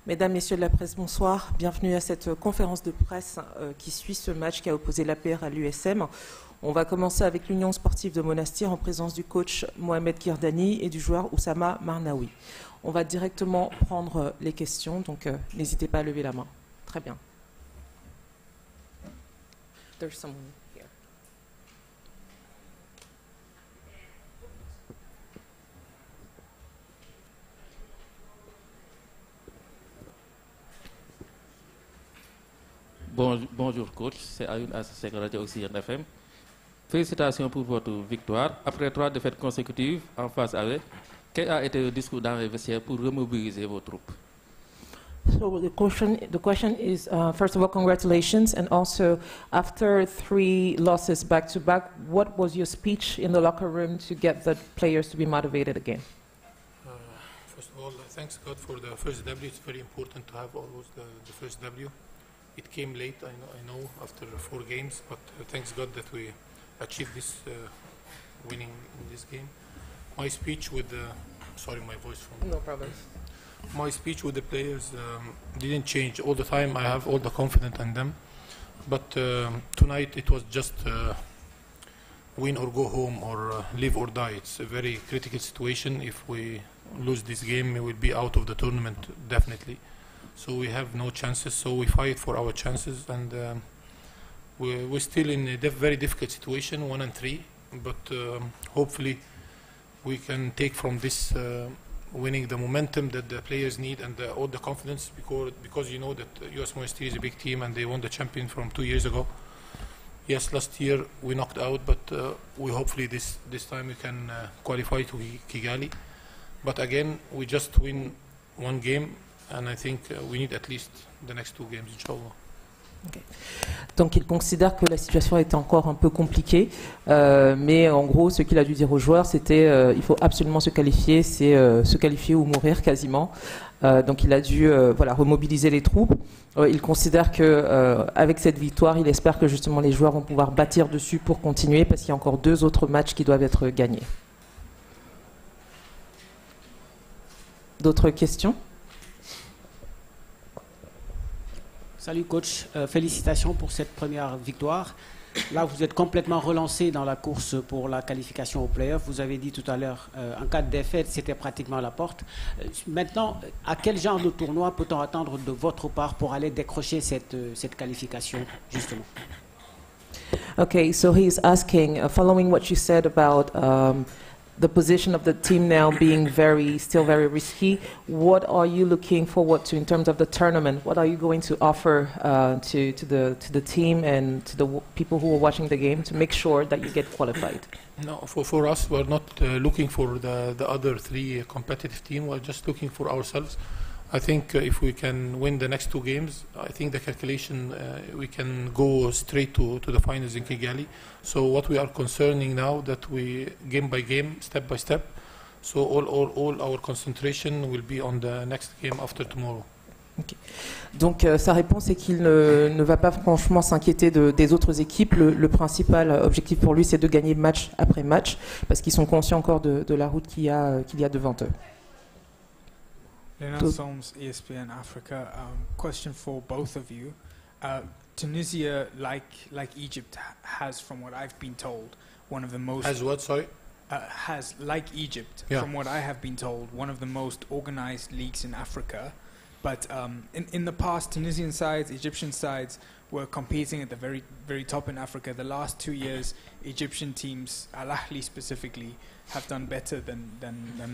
Mesdames, Messieurs de la presse, bonsoir. Bienvenue à cette conférence de presse qui suit ce match qui a opposé l'APR à l'USM. On va commencer avec l'Union sportive de Monastir en présence du coach Mohamed Kirdani et du joueur Oussama Marnaoui. On va directement prendre les questions, donc n'hésitez pas à lever la main. Très bien. There's someone here. Bonjour coach, c'est Ayun Assek Radio Oxygène FM. Félicitations pour votre victoire. Après 3 défaites consécutives en face avec, quel a été le discours dans les vestiaires pour remobiliser vos troupes? So the question is, first of all, congratulations, and also after 3 losses back to back, what was your speech in the locker room to get the players to be motivated again? First of all, thanks God for the first W. It's very important to have always the first W. It came late, I know, after 4 games, but thanks God that we achieved this winning in this game. My speech with the, sorry, my voice from... No problem. My speech with the players didn't change all the time. I have all the confidence in them, but tonight it was just win or go home or live or die. It's a very critical situation. If we lose this game, we will be out of the tournament definitely. So we have no chances, so we fight for our chances, and we're still in a very difficult situation, 1 and 3, but hopefully we can take from this winning the momentum that the players need and all the confidence, because you know that US Monastirienne is a big team and they won the champion from 2 years ago. Yes, last year we knocked out, but we hopefully this time we can qualify to Kigali. But again, we just win 1 game, and I think we need at least the next 2 games, inshallah. Okay. Donc il considère que la situation est encore un peu compliquée, mais en gros ce qu'il a dû dire aux joueurs c'était il faut absolument se qualifier, c'est se qualifier ou mourir quasiment. Donc il a dû voilà, remobiliser les troupes. Il considère que avec cette victoire, il espère que justement les joueurs vont pouvoir bâtir dessus pour continuer, parce qu'il y a encore 2 autres matchs qui doivent être gagnés. D'autres questions? Salut coach, félicitations pour cette première victoire. Là, vous êtes complètement relancé dans la course pour la qualification aux playoffs. Vous avez dit tout à l'heure, en cas de défaite, c'était pratiquement à la porte. Maintenant, à quel genre de tournoi peut-on attendre de votre part pour aller décrocher cette qualification, justement? Okay, so he's asking, following what you said about the position of the team now being still very risky, what are you looking forward to in terms of the tournament? What are you going to offer to the team and to the people who are watching the game to make sure that you get qualified? No, for us, we're not looking for the other 3 competitive teams. We're just looking for ourselves. I think if we can win the next 2 games, I think the calculation we can go straight to the finals in Kigali. So what we are concerning now, that we game by game, step by step. So all our concentration will be on the next game after tomorrow. Okay. Donc sa réponse est qu'il ne va pas franchement s'inquiéter des autres équipes. Le principal objectif pour lui, c'est de gagner match après match, parce qu'ils sont conscients encore de la route qu'il y a devant eux. Leonard Solms, ESPN Africa. Question for both of you. Tunisia, like Egypt, has, from what I've been told, one of the most... Has what, sorry? Has, like Egypt, yeah, from what I have been told, one of the most organized leagues in Africa. But in the past, Tunisian sides, Egyptian sides were competing at the very, very top in Africa. The last 2 years, Egyptian teams, Al Ahly specifically, have done better than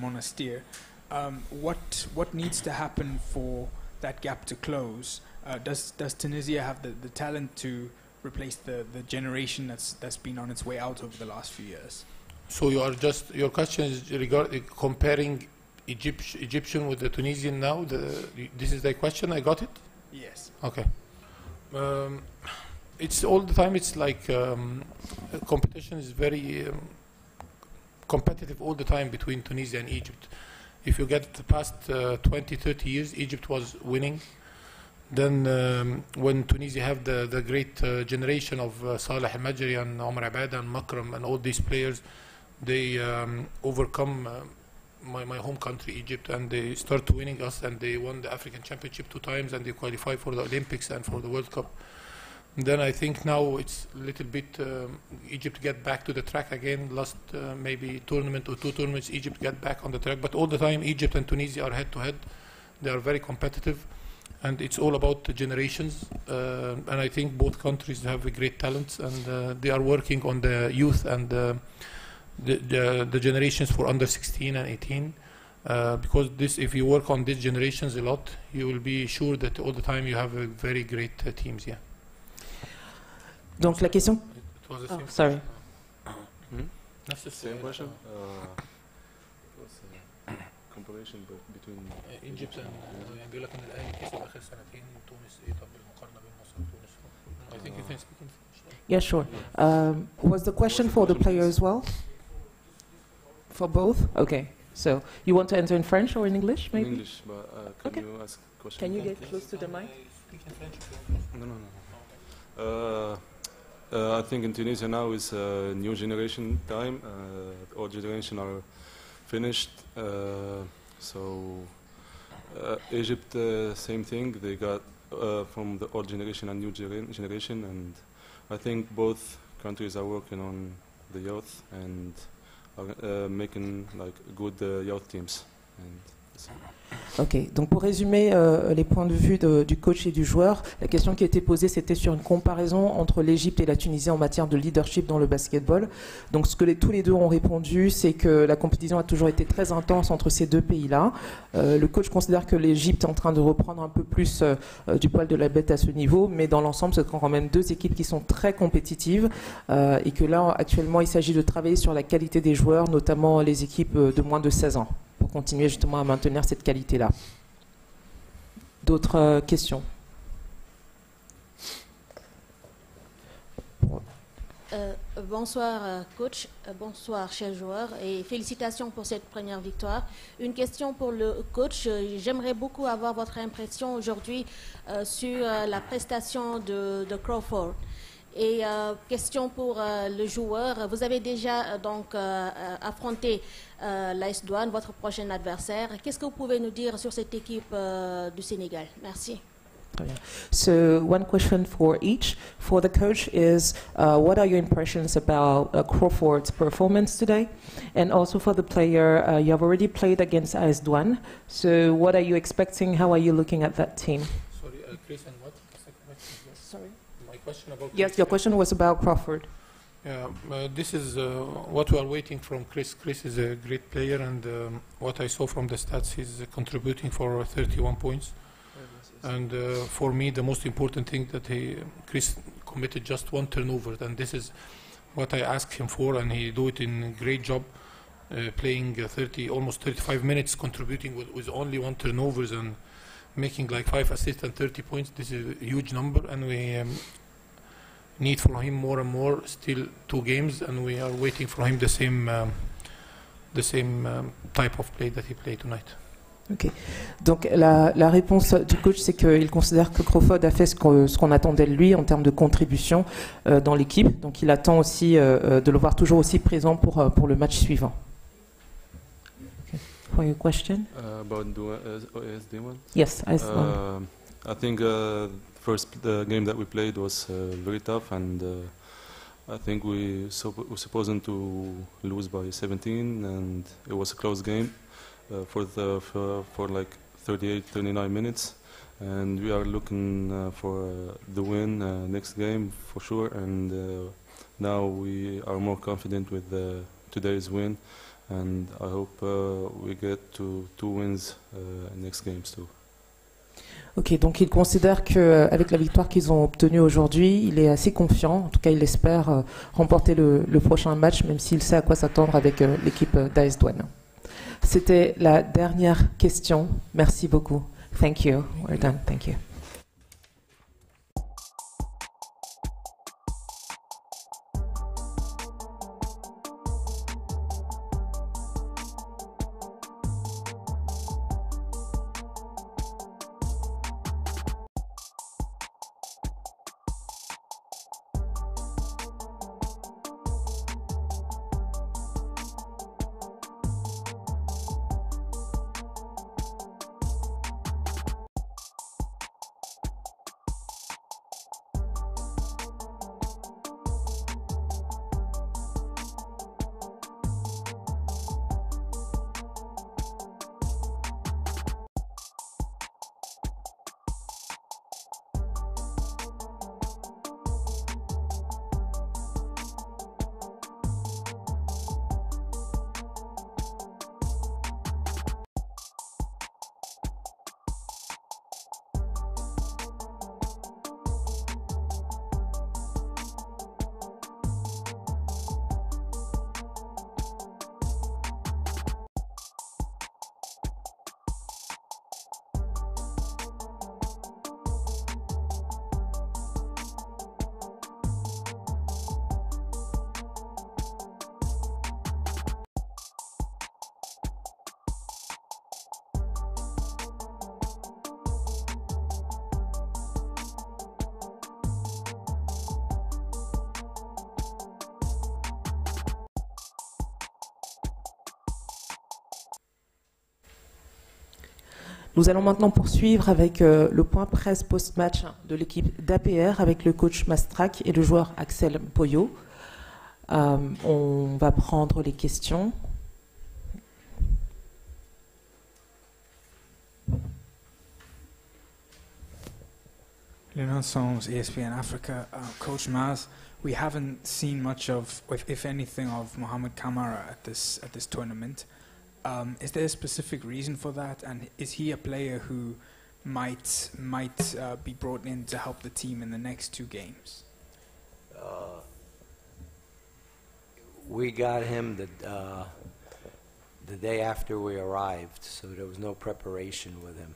Monastir. What needs to happen for that gap to close? Does Tunisia have the talent to replace the generation that's been on its way out over the last few years? So your question is regarding comparing Egyptian with the Tunisian now? This is the question, I got it? Yes. Okay. It's all the time, it's like competition is very competitive all the time between Tunisia and Egypt. If you get the past 20, 30 years, Egypt was winning. Then when Tunisia have the great generation of Saleh Al-Majri and Omar Abada and Makram and all these players, they overcome my home country, Egypt, and they start winning us, and they won the African Championship 2 times, and they qualified for the Olympics and for the World Cup. And then I think now it's a little bit Egypt get back to the track again. Last maybe tournament or 2 tournaments, Egypt get back on the track. But all the time, Egypt and Tunisia are head to head. They are very competitive, and it's all about the generations. And I think both countries have a great talents, and they are working on the youth and the generations for under 16 and 18. Because if you work on these generations a lot, you will be sure that all the time you have a very great teams. Yeah. Donc la question. It was the same Sorry. That's the Same question. What's the comparison between Egypt and بيقول لك ان الاهلي كسب اخر سنتين تونس ايه طب المقارنه بين مصر وتونس. I think you can speak in French. Yeah, sure. Was the question for the player as well? For both? Okay. So you want to enter in French or in English, maybe? in English, but can Okay. you ask a question? Can you get close to the mic? Speak in French. No. I think in Tunisia now is new generation time. Old generation are finished. So Egypt, same thing. They got from the old generation and new generation, and I think both countries are working on the youth and are making like good youth teams. And Ok, donc pour résumer les points de vue du coach et du joueur, la question qui a été posée, c'était sur une comparaison entre l'Égypte et la Tunisie en matière de leadership dans le basketball. Donc ce que tous les deux ont répondu, c'est que la compétition a toujours été très intense entre ces deux pays-là. Le coach considère que l'Égypte est en train de reprendre un peu plus du poil de la bête à ce niveau, mais dans l'ensemble, ce sont quand même deux équipes qui sont très compétitives et que là, actuellement, il s'agit de travailler sur la qualité des joueurs, notamment les équipes de moins de 16 ans. Pour continuer justement à maintenir cette qualité-là. D'autres questions? Bonsoir coach, bonsoir chers joueurs et félicitations pour cette première victoire. Une question pour le coach, j'aimerais beaucoup avoir votre impression aujourd'hui sur la prestation de Crawford. Et question pour le joueur, vous avez déjà donc affronté l'AS Douane, votre prochain adversaire. Qu'est-ce que vous pouvez nous dire sur cette équipe du Sénégal? Merci. So one question for each. For the coach is, what are your impressions about Crawford's performance today? And also for the player, you have already played against AS Douane. So what are you expecting? How are you looking at that team? Sorry, Chris, and what? Sorry? My question about Yes, your question was about Crawford. Yeah, this is what we are waiting from Chris. Chris is a great player, and what I saw from the stats, he's contributing for 31 points. And for me, the most important thing that Chris committed just 1 turnover, and this is what I asked him for, and he do it in a great job, playing almost 35 minutes, contributing with only 1 turnovers and making like 5 assists and 30 points. This is a huge number, and we need from him more and more. Still 2 games, and we are waiting for him the same type of play that he played tonight. Ok. Donc la réponse du coach, c'est qu'il considère que Crawford a fait ce qu'on attendait de lui en termes de contribution dans l'équipe. Donc il attend aussi de le voir toujours aussi présent pour le match suivant. Okay. For your question? about AS Douane? Yes, AS Douane. I think first game that we played was very tough, and I think we were supposed to lose by 17, and it was a close game. For like 39 minutes, and we are looking for the win next game for sure, and now we are more confident with today's win, and I hope we get to 2 wins next games too. Ok, donc il considère qu'avec la victoire qu'ils ont obtenue aujourd'hui, il est assez confiant, en tout cas il espère remporter le prochain match, même s'il sait à quoi s'attendre avec l'équipe d'AS Douane. C'était la dernière question. Merci beaucoup. Thank you. We're done. Thank you. Nous allons maintenant poursuivre avec le point presse post-match de l'équipe d'APR avec le coach Mastrak et le joueur Axel Poyo. On va prendre les questions. Leon Soms, ESPN Africa. Coach Maz, we haven't seen much of, if anything, of Mohamed Kamara at this tournament. Is there a specific reason for that? And is he a player who might be brought in to help the team in the next two games? We got him the day after we arrived, so there was no preparation with him.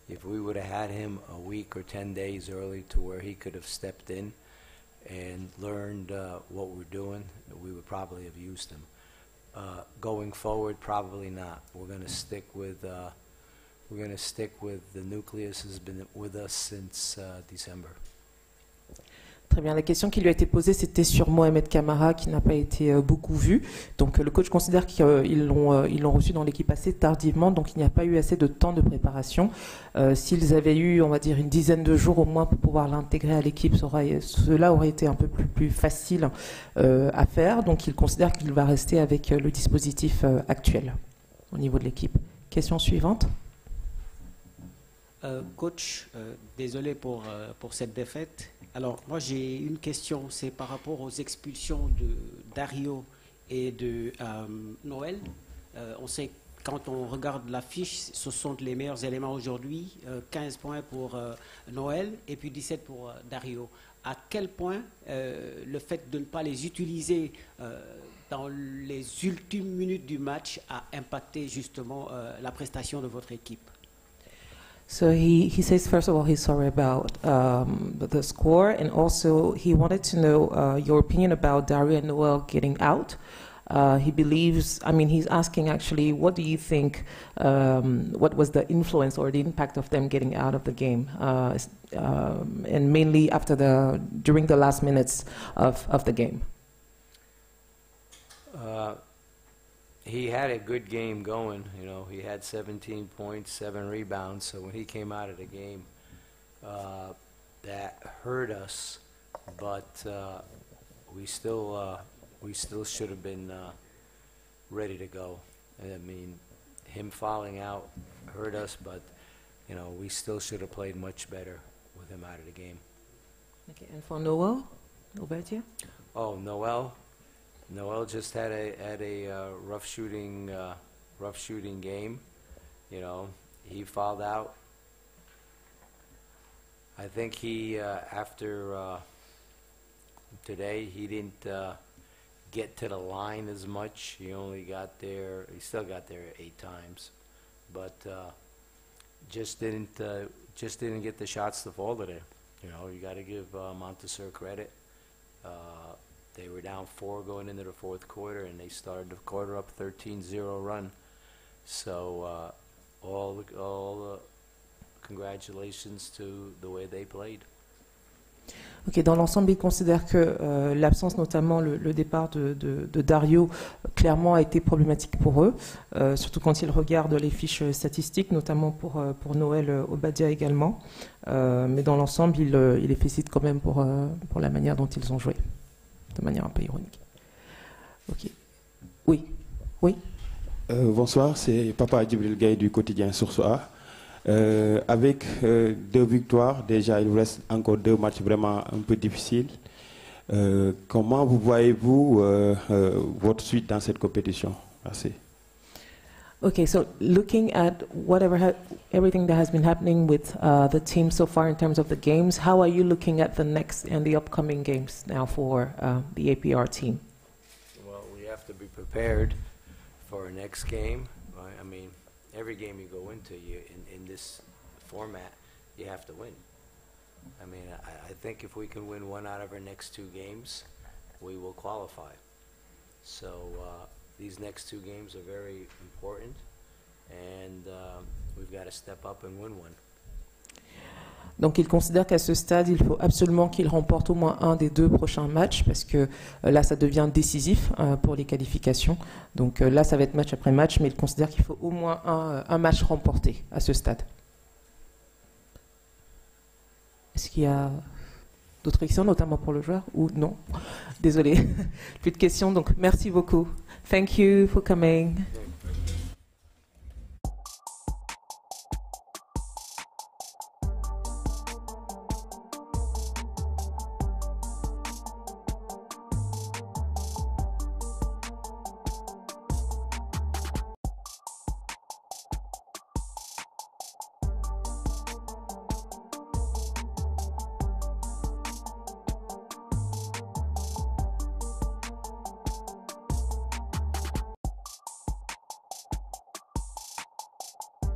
If we would have had him a week or 10 days early to where he could have stepped in and learned what we're doing, we would probably have used him. Going forward, probably not. We're going to stick with the nucleus has been with us since December. Très bien. La question qui lui a été posée, c'était sur Mohamed Kamara, qui n'a pas été beaucoup vu. Donc le coach considère qu'ils l'ont reçu dans l'équipe assez tardivement, donc il n'y a pas eu assez de temps de préparation. S'ils avaient eu, on va dire, une dizaine de jours au moins pour pouvoir l'intégrer à l'équipe, cela aurait été un peu plus facile à faire. Donc il considère qu'il va rester avec le dispositif actuel au niveau de l'équipe. Question suivante. Coach, désolé pour cette défaite. Alors, moi, j'ai une question, c'est par rapport aux expulsions de Dario et de Noël. On sait, quand on regarde la fiche, ce sont les meilleurs éléments aujourd'hui. 15 points pour Noël et puis 17 pour Dario. À quel point le fait de ne pas les utiliser dans les ultimes minutes du match a impacté justement la prestation de votre équipe? So he says, first of all, he's sorry about the score, and also he wanted to know your opinion about Dario and Noel getting out. He believes, he's asking actually, what do you think, what was the influence or the impact of them getting out of the game, and mainly during the last minutes of the game? He had a good game going, you know. He had 17 points, 7 rebounds. So when he came out of the game, that hurt us. But we still should have been ready to go. I mean, him falling out hurt us, but you know, we still should have played much better with him out of the game. Okay, and for Noel, Obertia? Oh, Noel just had a rough shooting game. You know, he fouled out. I think he after today he didn't get to the line as much. He only got there. He still got there 8 times, but just didn't get the shots to fall today. You know, you got to give Montesor credit. They were down 4 going into the 4th quarter, and they started the quarter up 13-0 run. So all congratulations to the way they played. Ok, dans l'ensemble, il considère que l'absence, notamment le départ de Dario, clairement a été problématique pour eux, surtout quand ils regardent les fiches statistiques, notamment pour Noël Obadia également. Mais dans l'ensemble, il les félicite quand même pour la manière dont ils ont joué, de manière un peu ironique. Ok. Oui. Bonsoir, c'est Papa Djibril Gaye du quotidien Source A. Avec 2 victoires, déjà il vous reste encore 2 matchs vraiment un peu difficiles. Comment vous voyez-vous votre suite dans cette compétition? Merci. Okay, so looking at everything that has been happening with the team so far in terms of the games, how are you looking at the next and the upcoming games now for the APR team? Well, we have to be prepared for our next game. Right? I mean, every game you go into, in this format, you have to win. I mean, I think if we can win 1 out of our next 2 games, we will qualify. So these next 2 games are very important, and we've got to step up and win one. Donc il considère qu'à ce stade, il faut absolument qu'il remporte au moins un des 2 prochains matchs, parce que là, ça devient décisif pour les qualifications. Donc là, ça va être match après match, mais il considère qu'il faut au moins un match remporté à ce stade. Est-ce qu'il y a d'autres questions, notamment pour le joueur, ou non? Désolé, plus de questions, donc merci beaucoup. Thank you for coming.